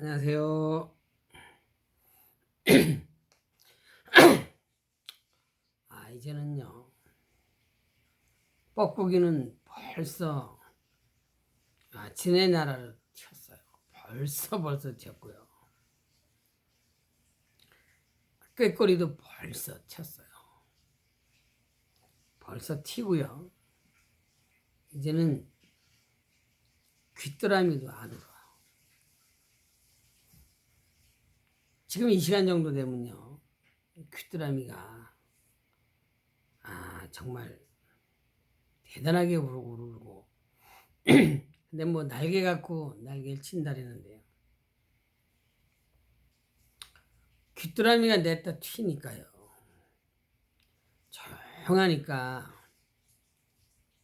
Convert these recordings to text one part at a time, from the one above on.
안녕하세요. 이제는요, 뻐꾸기는 벌써 지네 나라를 튀었어요. 벌써 튀었고요. 꾀꼬리도 벌써 튀었어요. 벌써 튀고요. 이제는 귀뚜라미도 안 울어요. 지금 이 시간 정도 되면요, 귀뚜라미가 정말 대단하게 울고 근데 뭐 날개 갖고 날개를 친다라는데요. 귀뚜라미가 냈다 튀니까요. 조용하니까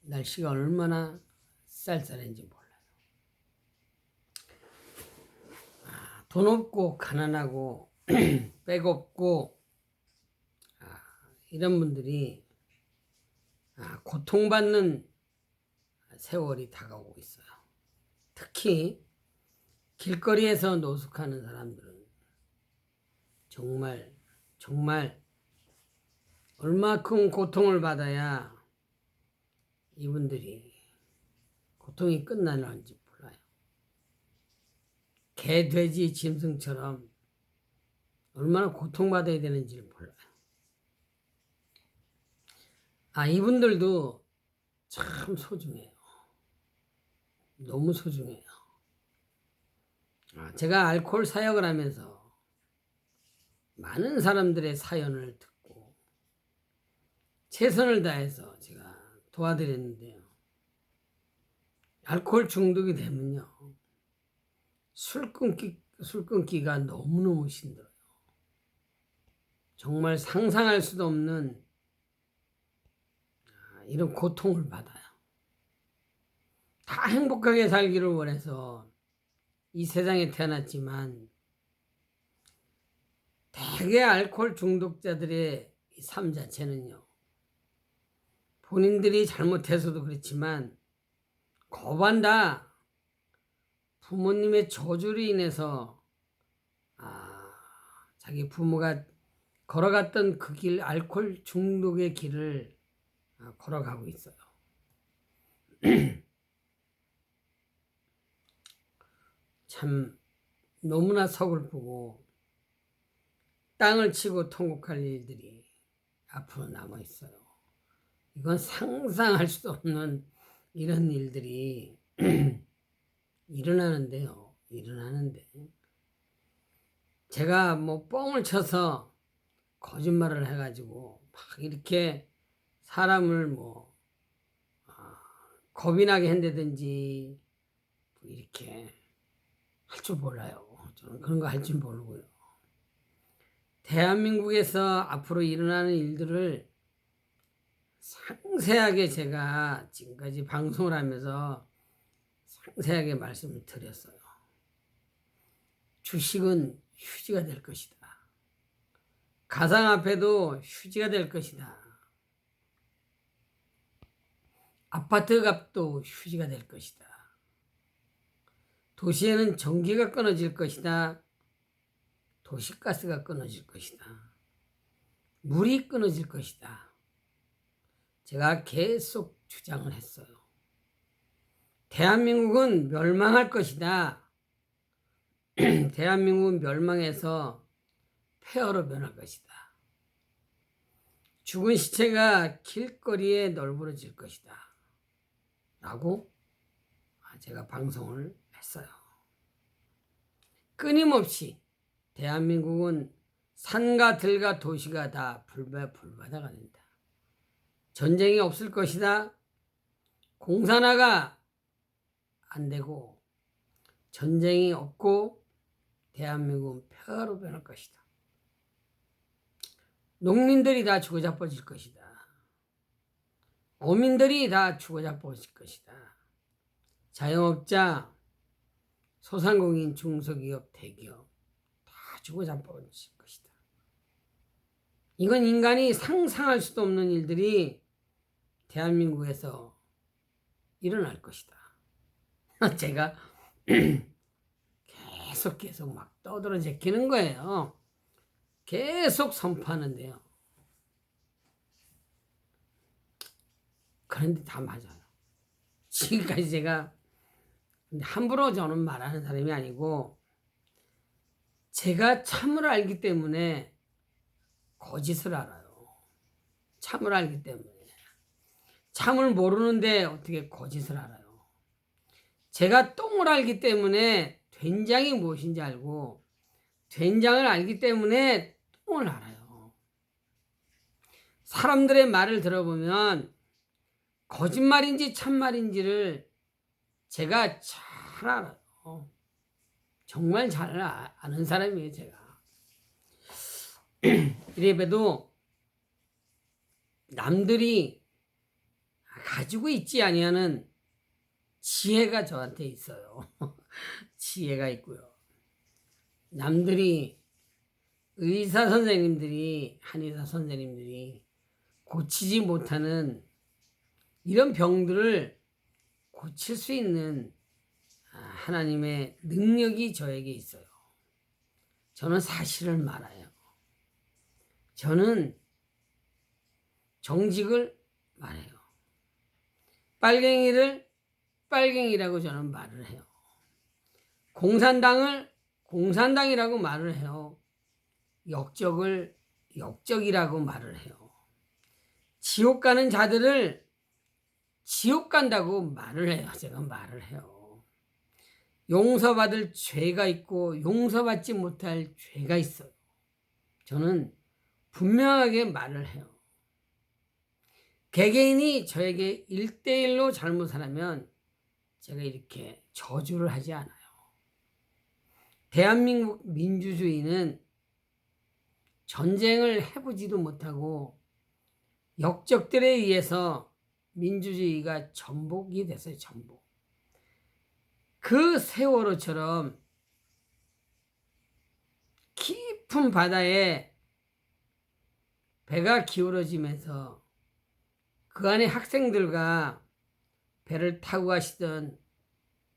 날씨가 얼마나 쌀쌀한지 몰라요. 돈 없고 가난하고 빼곡고 이런 분들이 고통받는 세월이 다가오고 있어요. 특히 길거리에서 노숙하는 사람들은 정말 얼마큼 고통을 받아야 이분들이 고통이 끝나는지 몰라요. 개, 돼지, 짐승처럼 얼마나 고통받아야 되는지를 몰라요. 이분들도 참 소중해요. 너무 소중해요. 제가 알코올 사역을 하면서 많은 사람들의 사연을 듣고 최선을 다해서 제가 도와드렸는데요. 알코올 중독이 되면요, 술 끊기가 너무너무 힘들어요. 정말 상상할 수도 없는 이런 고통을 받아요. 다 행복하게 살기를 원해서 이 세상에 태어났지만 대개 알코올 중독자들의 삶 자체는요, 본인들이 잘못해서도 그렇지만 거반다 부모님의 저주로 인해서 자기 부모가 걸어갔던 그 길, 알코올 중독의 길을 걸어가고 있어요. 참 너무나 서글프고 땅을 치고 통곡할 일들이 앞으로 남아 있어요. 이건 상상할 수 없는 이런 일들이 일어나는데요. 제가 뭐 뻥을 쳐서 거짓말을 해가지고 막 이렇게 사람을 겁이 나게 한다든지 이렇게 할 줄 몰라요. 저는 그런 거 할 줄 모르고요. 대한민국에서 앞으로 일어나는 일들을 상세하게 제가 지금까지 방송을 하면서 상세하게 말씀을 드렸어요. 주식은 휴지가 될 것이다. 가상화폐도 휴지가 될 것이다. 아파트 값도 휴지가 될 것이다. 도시에는 전기가 끊어질 것이다. 도시가스가 끊어질 것이다. 물이 끊어질 것이다. 제가 계속 주장을 했어요. 대한민국은 멸망할 것이다. 대한민국은 멸망해서 폐허로 변할 것이다. 죽은 시체가 길거리에 널브러질 것이다. 라고 제가 방송을 했어요. 끊임없이 대한민국은 산과 들과 도시가 다 불바다가 된다. 전쟁이 없을 것이다. 공산화가 안 되고 전쟁이 없고 대한민국은 폐허로 변할 것이다. 농민들이 다 죽어자빠질 것이다. 어민들이 다 죽어자빠질 것이다. 자영업자, 소상공인, 중소기업, 대기업 다 죽어자빠질 것이다. 이건 인간이 상상할 수도 없는 일들이 대한민국에서 일어날 것이다. 제가 계속 막 떠들어 제끼는 거예요. 계속 선포하는데요. 그런데 다 맞아요. 지금까지 제가 함부로 저는 말하는 사람이 아니고 제가 참을 알기 때문에 거짓을 알아요. 참을 알기 때문에. 참을 모르는데 어떻게 거짓을 알아요. 제가 똥을 알기 때문에 된장이 무엇인지 알고 된장을 알기 때문에 똥을 알아요. 사람들의 말을 들어보면 거짓말인지 참말인지를 제가 잘 알아요. 정말 잘 아는 사람이에요, 제가. 이래봬도 남들이 가지고 있지 아니하는 지혜가 저한테 있어요. 지혜가 있고요. 남들이 의사 선생님들이 한의사 선생님들이 고치지 못하는 이런 병들을 고칠 수 있는 하나님의 능력이 저에게 있어요. 저는 사실을 말해요. 저는 정직을 말해요. 빨갱이를 빨갱이라고 저는 말을 해요. 공산당을 공산당이라고 말을 해요. 역적을 역적이라고 말을 해요. 지옥 가는 자들을 지옥 간다고 말을 해요. 제가 말을 해요. 용서받을 죄가 있고 용서받지 못할 죄가 있어요. 저는 분명하게 말을 해요. 개개인이 저에게 1대1로 잘못을 하면 제가 이렇게 저주를 하지 않아요. 대한민국 민주주의는 전쟁을 해보지도 못하고 역적들에 의해서 민주주의가 전복이 됐어요. 전복. 그 세월호처럼 깊은 바다에 배가 기울어지면서 그 안에 학생들과 배를 타고 가시던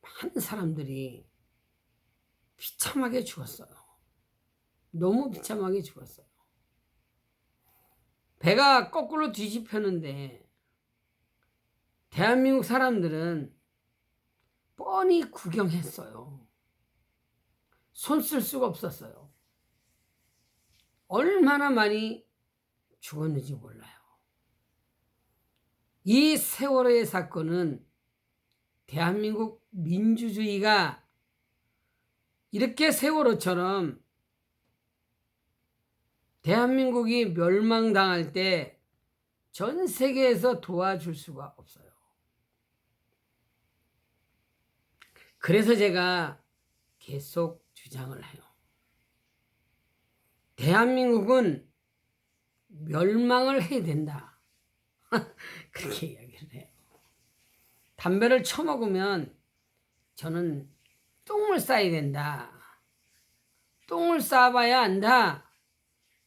많은 사람들이 비참하게 죽었어요. 너무 비참하게 죽었어요. 배가 거꾸로 뒤집혔는데 대한민국 사람들은 뻔히 구경했어요. 손 쓸 수가 없었어요. 얼마나 많이 죽었는지 몰라요. 이 세월호의 사건은 대한민국 민주주의가 이렇게 세월호처럼 대한민국이 멸망당할 때 전 세계에서 도와줄 수가 없어요. 그래서 제가 계속 주장을 해요. 대한민국은 멸망을 해야 된다. 그렇게 이야기를 해요. 담배를 처먹으면 저는 똥을 싸야 된다. 똥을 싸봐야 안다.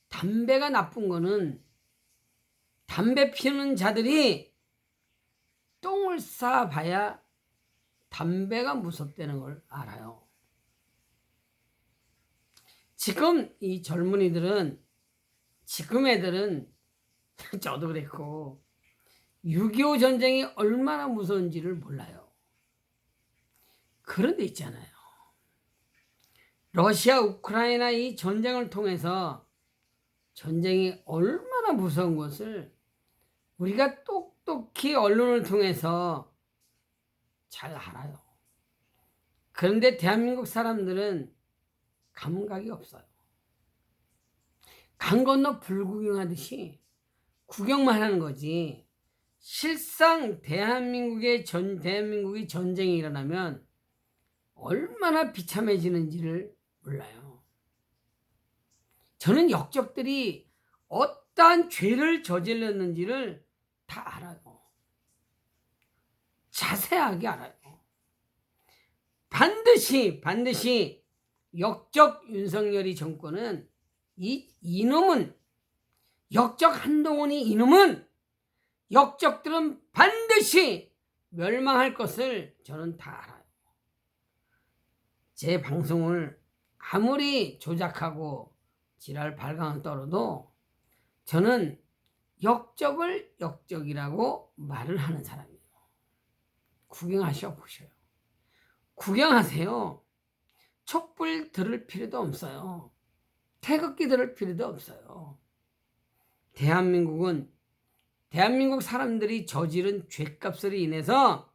담배가 나쁜 거는 담배 피우는 자들이 똥을 싸봐야 담배가 무섭다는 걸 알아요. 지금 이 젊은이들은 지금 애들은 저도 그랬고 6.25 전쟁이 얼마나 무서운지를 몰라요. 그런데 있잖아요. 러시아 우크라이나 이 전쟁을 통해서 전쟁이 얼마나 무서운 것을 우리가 똑똑히 언론을 통해서 잘 알아요. 그런데 대한민국 사람들은 감각이 없어요. 강 건너 불구경하듯이 구경만 하는 거지 실상 대한민국이 전쟁이 일어나면 얼마나 비참해지는지를 몰라요. 저는 역적들이 어떠한 죄를 저질렀는지를 다 알아요. 자세하게 알아요. 반드시 역적 윤석열이 정권은 이놈은 역적 한동훈이 이놈은 역적들은 반드시 멸망할 것을 저는 다 알아요. 제 방송을 아무리 조작하고 지랄 발광을 떨어도 저는 역적을 역적이라고 말을 하는 사람이에요. 구경하셔 보셔요. 구경하세요. 촛불 들을 필요도 없어요. 태극기 들을 필요도 없어요. 대한민국 사람들이 저지른 죄값으로 인해서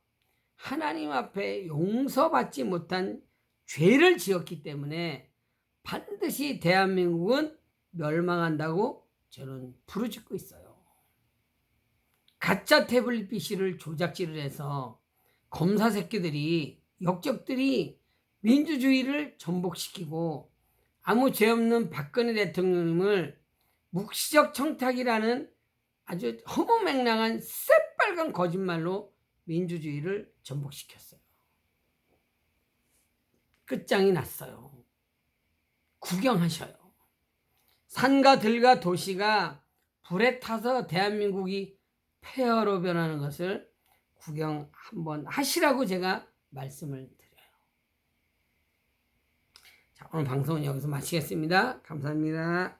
하나님 앞에 용서받지 못한 죄를 지었기 때문에 반드시 대한민국은 멸망한다고 저는 부르짖고 있어요. 가짜 태블릿 PC를 조작질을 해서 검사 새끼들이, 역적들이 민주주의를 전복시키고 아무 죄 없는 박근혜 대통령님을 묵시적 청탁이라는 아주 허무맹랑한 새빨간 거짓말로 민주주의를 전복시켰어요. 끝장이 났어요. 구경하셔요. 산과 들과 도시가 불에 타서 대한민국이 폐허로 변하는 것을 구경 한번 하시라고 제가 말씀을 드려요. 자, 오늘 방송은 여기서 마치겠습니다. 감사합니다.